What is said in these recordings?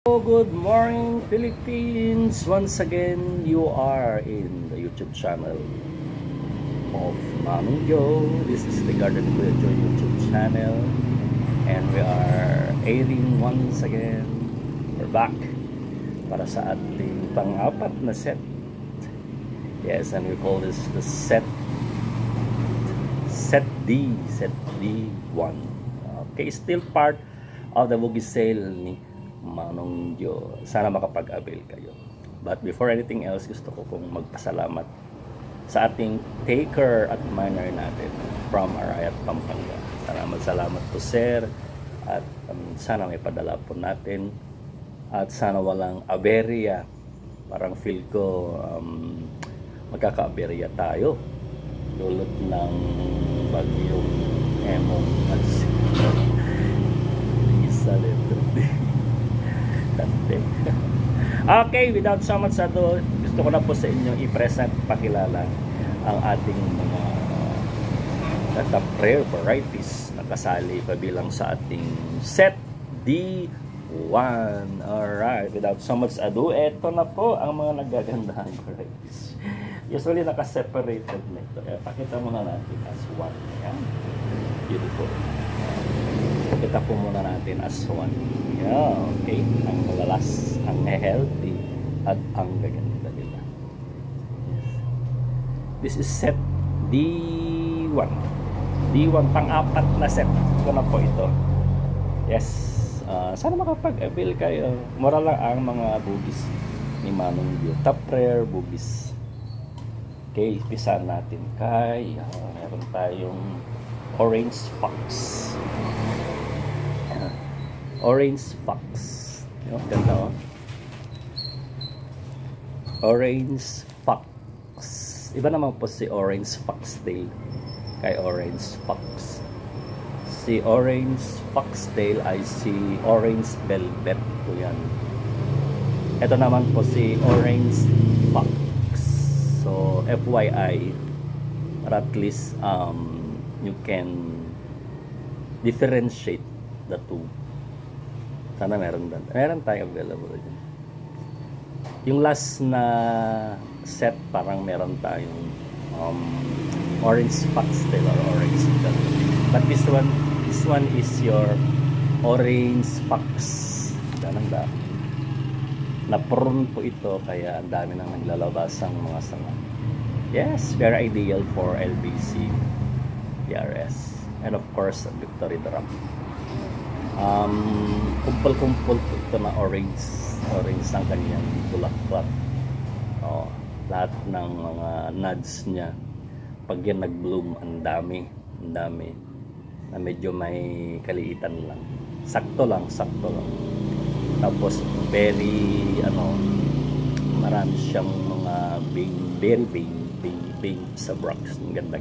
Good morning, Philippines! Once again, you are in the YouTube channel of Manong Joe. This is the Garden Kuya Joe YouTube channel, and we are airing once again. We're back para sa ating pang-apat na set. Yes, and we call this the set D1. Okay, still part of the boogie sale ni Manong Joe. Sana makapag-avail kayo. But before anything else, gusto ko pong magpasalamat sa ating taker at miner natin from Arayat, Pampanga. Salamat po, sir. At sana may padala po natin. At sana walang aberya. Parang feel ko magkaka-aberya tayo. Dulot ng bagyong Emong at isa letter D. Okay, without so much ado, gusto ko na po sa inyo i-present, pakilala ang ating mga prayer varieties na kasali pabilang sa ating set D1. Alright, without so much ado, eto na po ang mga nagagandahang varieties. Usually naka-separated na ito. Pakita muna natin as one. Ayan. Beautiful. Pakita po muna natin as one. Yeah, okay. Ang malalas, ang healthy, at ang gaganda nila. Yes. This is set D1. D1, pang-apat na set. Ito na po ito. Yes. Sana makapag-avail kayo. Mura lang ang mga boogies ni Manong Joe. Top rare boogies. Okay, pisan natin kay meron tayong Orange Fox. Orange Fox. Yung ganda, oh. Orange Fox. Iba naman po si Orange Foxtail kay Orange Fox. Si Orange Foxtail ay si Orange Velvet po yan. Ito naman po si Orange Fox. So FYI, or at least you can differentiate the two. Sana meron tayong available dyan. Yung last na set, parang meron tayong Orange Foxtail or Orange Velvet. But this one is your Orange Fox. Ganang na-prune po ito, kaya ang dami nang naglalabasang mga sanga. Yes, very ideal for LBC, PRS, and of course Victory Drum. Kumpul-kumpul po ito na orange ang kanyang bulaklak. Lahat ng mga nuts niya, pag yan nag-bloom, ang dami na medyo may kaliitan lang, sakto lang. Tapos very marami siyang mga bing sa bracts. Ganda,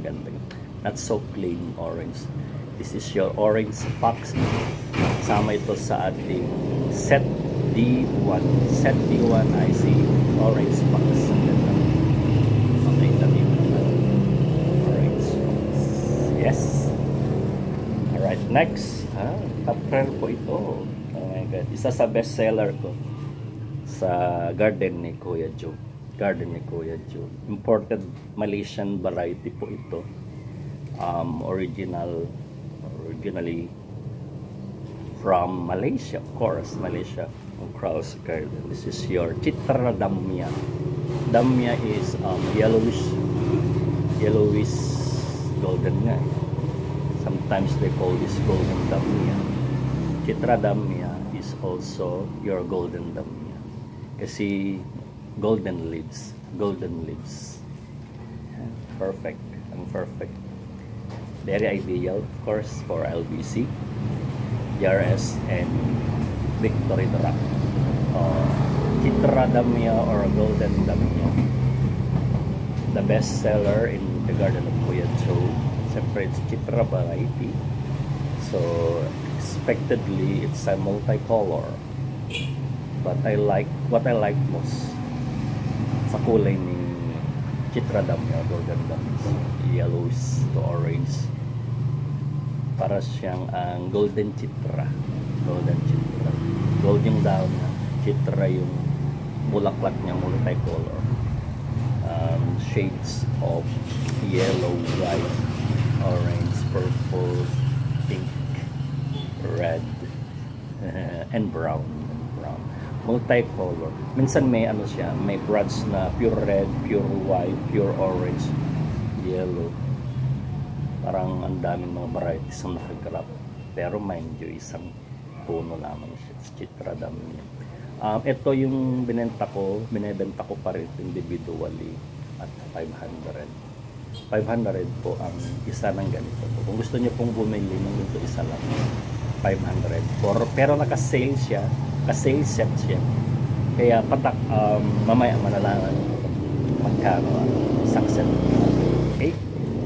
not so plain orange. This is your Orange Fox. Kasama ito sa ating set D1. Set D1 ay si Orange Fox. Okay, tabi mo naman. Orange Fox. Yes. Alright, next. Top rare po ito. Oh my God. Isa sa best seller ko sa garden ni Kuya Joe. Imported Malaysian variety po ito. Originally from Malaysia, of course, Malaysia, Kraus Garden. This is your Citra Damia. Damia is yellowish golden nga. Sometimes they call this golden Damia. Citra Damia is also your golden Damia. Kasi golden leaves. Perfect. Very ideal, of course, for LBC, PRS, and Victory Drum. Citra Damia or Golden Damia, the best seller in the garden of Kuya Joe. Separate Citra variety, so expectedly it's a multicolor. But what I like most sa kulay ni Citra Damia, Golden Damia, yellows to orange. Para siyang ang golden citra. Gold yung daon niya. Citra yung bulaklak niya, multicolor. Shades of yellow, white, orange, purple, pink, red, and brown. Multicolor. Minsan may ano siya, may brads na pure red, pure white, pure orange, yellow. Parang ang daming mga varieties ang nakagrap. Pero mind you, isang puno lamang siya. Citra dami niya. Ito yung binibenta ko pa rin individually at 500. 500 po ang isa ng ganito. Kung gusto niyo pong bumili ng ganito isa lang, 500. Pero naka-sale siya, ka-sale set siya. Kaya patak, mamaya manalaman magkano isang set. Okay?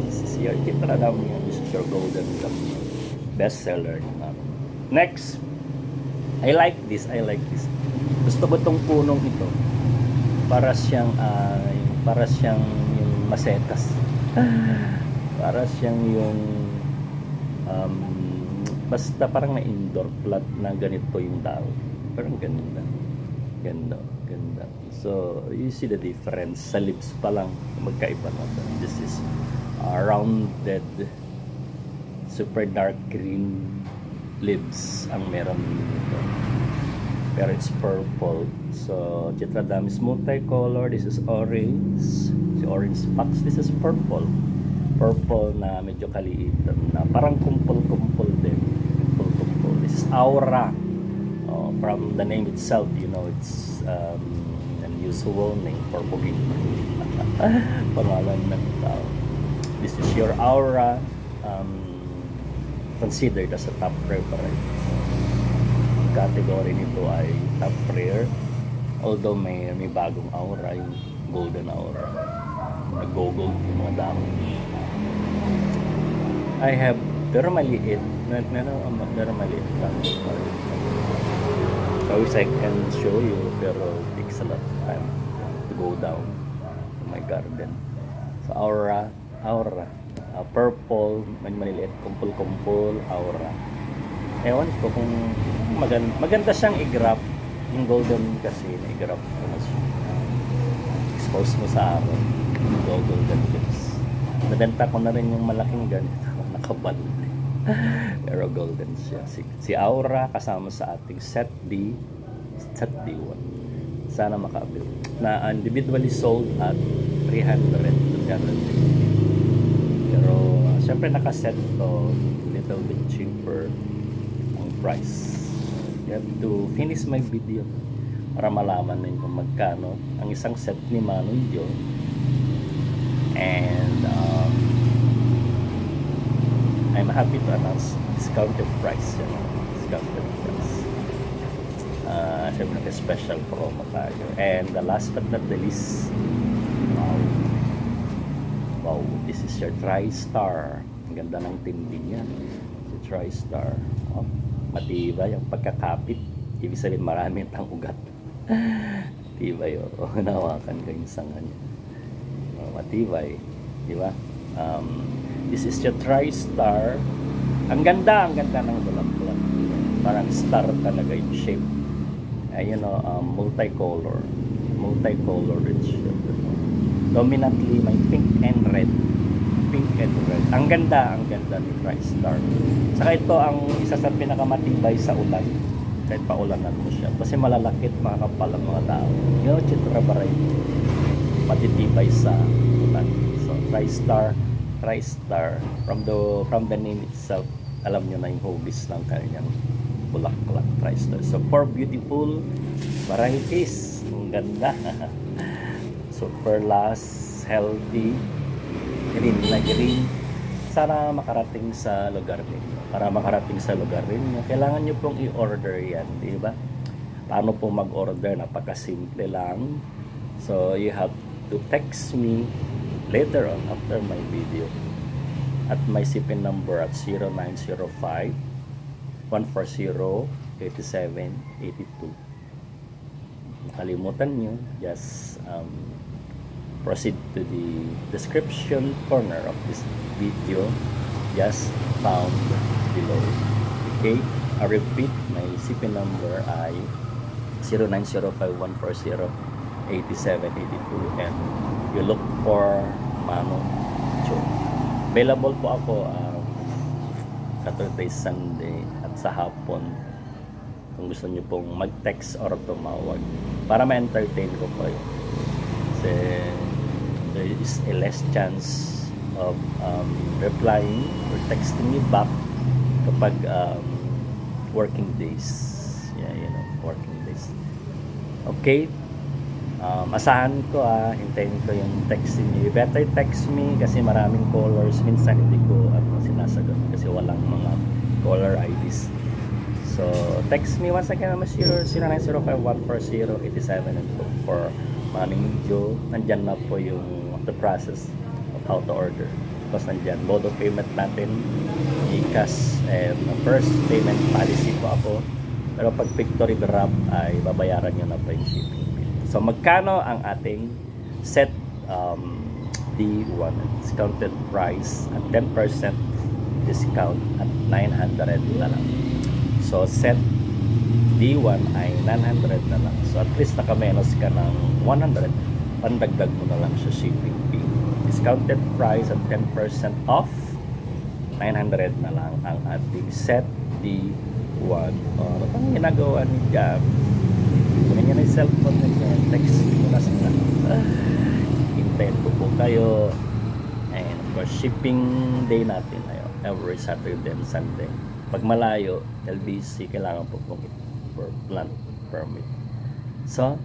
This is your Citra dami. This is your golden dami. Best seller. Next, I like this. Gusto ko tong punong ito. Para siyang yung masetas. Para siyang yung basta parang na indoor plant na ganito yung tao. Parang ganda. So you see the difference sa leaves pa lang, magkaiba na to. This is rounded, super dark green leaves ang meron dito. Pero it's purple. So Citra dami is multicolor. This is orange. Si orange spots. This is purple. Purple na medyo kaliit na parang kumpul-kumpul din. Kumpul-kumpul. This is aura. From the name itself, you know, it's unusual name for booking. Pangalan ng tao. This is your aura. Considered as a top preference. Category nito ay top rare, although may bagong aura, yung golden aura, nag-gold yung mga damo. I have, pero maliit, pero maliit lang. So I can show you, pero it takes a lot of time to go down to my garden. So aura, purple, maliliit, kumpul-kumpul, aura. Ewan ko kung maganda siyang i-grab. Yung golden kasi na-i-grab ko na siya. Expose mo sa araw. Golden lips. Nabenta ko na rin yung malaking ganito. Nakabalot. Pero golden siya. Si Aura kasama sa ating set D1. Sana makabili. Na individually sold at 300 to 300. Pero syempre nakaset to little bit cheaper price. You have to finish my video para malaman nyo kung magkano ang isang set ni Manoy Jo. And I'm happy to announce discounted price. Discounted price. Siyempre special promo tayo. And the last but not the least, wow, this is your TriStar. Ang ganda ng tindi niya. Si TriStar. Matibay ang pagkakapit. Ibig sabihin marami ang ugat. Matibay o nawakan ko yung sanga niya. Matibay, di ba? This is your TriStar. Ang ganda ng bulat-bulat. Parang star talaga yung shape. Ayun multicolor rich. Dominantly may pink and red. Ang ganda ni TriStar. Saka ito ang isa sa pinakamatibay sa ulan. Kahit paulanan mo siya. Kasi malalakit, makakapal ang mga tao. You know, Citra variety. Matitibay sa ulan. So, TriStar. From the name itself, alam nyo na yung hobbies ng kanyang bulaklak TriStar. So, 4 beautiful varieties. Ang ganda. Super last, healthy, green. Sana makarating sa lugar ninyo. Para makarating sa lugar ninyo, kailangan nyo pong i-order yan, di ba? Paano pong mag-order? Napakasimple lang. So, you have to text me later on after my video at my shipping number at 0905 140 8782. Nakalimutan nyo, just proceed to the description corner of this video, just found below. Okay, I repeat, my shipping number ay 0905-140-8782, and you look for Manong Joe. Available po ako Saturday, Sunday at sa hapon kung gusto niyo pong mag-text or tumawag para ma-entertain ko kayo. Kasi there is a less chance of replying or texting me back kapag working days. Working days. Okay? Asahan ko hintayin ko yung texting niyo. You better text me kasi maraming callers. Minsan hindi ko sinasagot kasi walang mga caller IDs. So, text me once again, I'm 0905-140-8782 for Manong Joe. Nandyan na po yung the process of how to order. Tapos nandyan, mode of payment natin, GCash, and first payment policy po ako. Pero pag Victory Grab ay babayaran nyo na po yung shipping bill. So magkano ang ating set D1 discounted price at 10% discount at 900 na lang. So set D1 ay 900 na lang. So at least nakamenos ka ng 100. Pandagdag mo na lang sa shipping fee. Discounted price at 10% off, 900 na lang ang ating set D1. Ano pang ginagawa ni Gab? Kunin niya na yung cellphone niya. Text mo na sila. Hintayin ko po kayo. And of course, shipping day natin every Saturday and Sunday. Pag malayo, LBC, kailangan po pong for plant permit. So,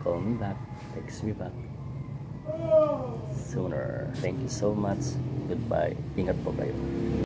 call me back. Text me back sooner. Thank you so much. Goodbye. Ingat po kayo.